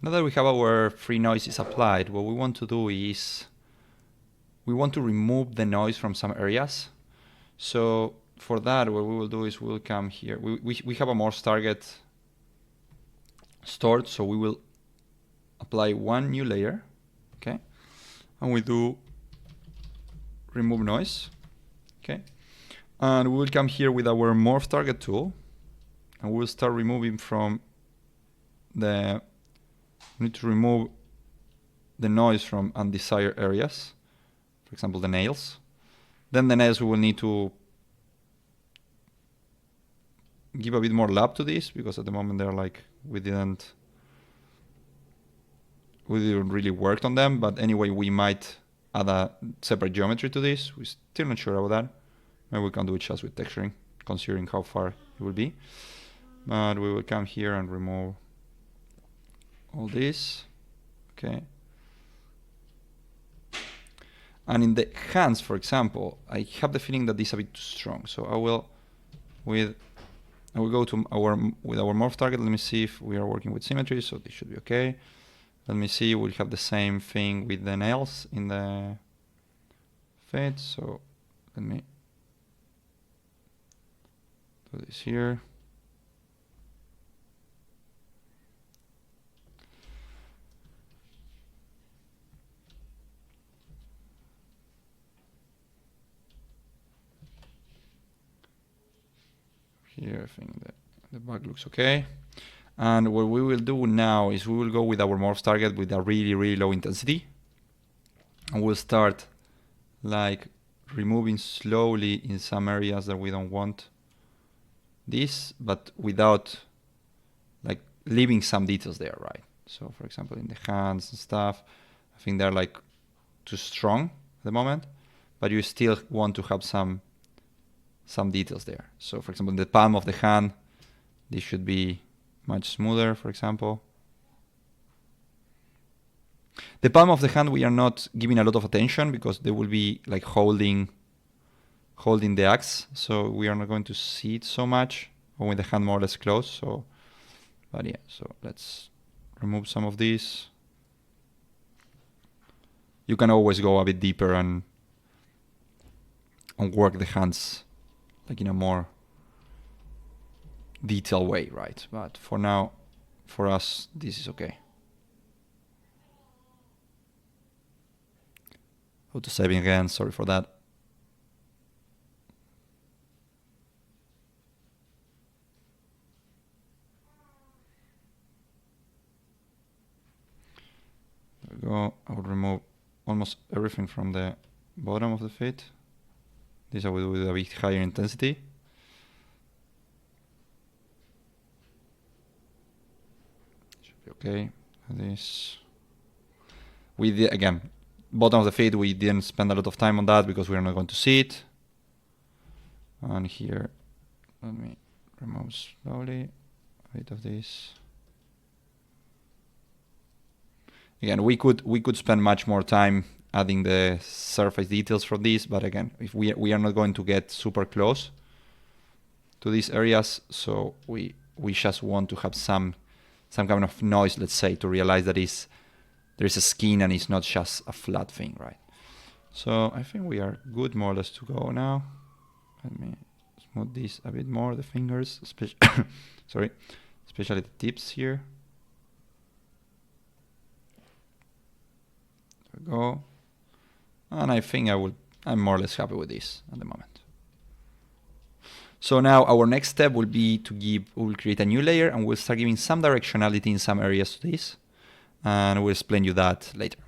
Now that we have our free noises applied, what we want to do is we want to remove the noise from some areas. So for that, what we will do is we'll come here. We have a morph target stored, so we will apply one new layer, okay? And we do remove noise, okay? And we will come here with our morph target tool, and we'll start removing from we need to remove the noise from undesired areas, for example, the nails. Then the nails we will need to give a bit more lab to this, because at the moment they're like, we didn't really work on them, but anyway, we might add a separate geometry to this. We're still not sure about that. Maybe we can do it just with texturing, considering how far it will be. But we will come here and remove all this, okay. And in the hands, for example, I have the feeling that this is a bit too strong. So I will go to our morph target. Let me see if we are working with symmetry. So this should be okay. Let me see. We'll have the same thing with the nails in the fade. So let me do this here. Here, I think that the back looks okay. And what we will do now is we will go with our morph target with a really, really low intensity. And we'll start like removing slowly in some areas that we don't want this, but without like leaving some details there, right? So for example, in the hands and stuff, I think they're like too strong at the moment, but you still want to have some details there. So for example, in the palm of the hand, this should be much smoother, for example. The palm of the hand, we are not giving a lot of attention because they will be like holding the axe. So we are not going to see it so much, or with the hand more or less closed. So, but yeah, so let's remove some of these. You can always go a bit deeper and work the hands like in a more detailed way, right? But for now, for us, this is okay. Auto saving again, sorry for that. There we go. I will remove almost everything from the bottom of the feet. This I will do with a bit higher intensity. Should be okay. This. We did, again, bottom of the feet, we didn't spend a lot of time on that because we are not going to see it. And here, let me remove slowly a bit of this. Again, we could spend much more time adding the surface details from this, but again, if we are not going to get super close to these areas, so we just want to have some kind of noise, let's say, to realize that there is a skin and it's not just a flat thing, right? So I think we are good more or less to go now. Let me smooth this a bit more, the fingers, sorry, especially the tips here. There we go. And I think I'm more or less happy with this at the moment. So now our next step will be we'll create a new layer and we'll start giving some directionality in some areas to this. And we'll explain you that later.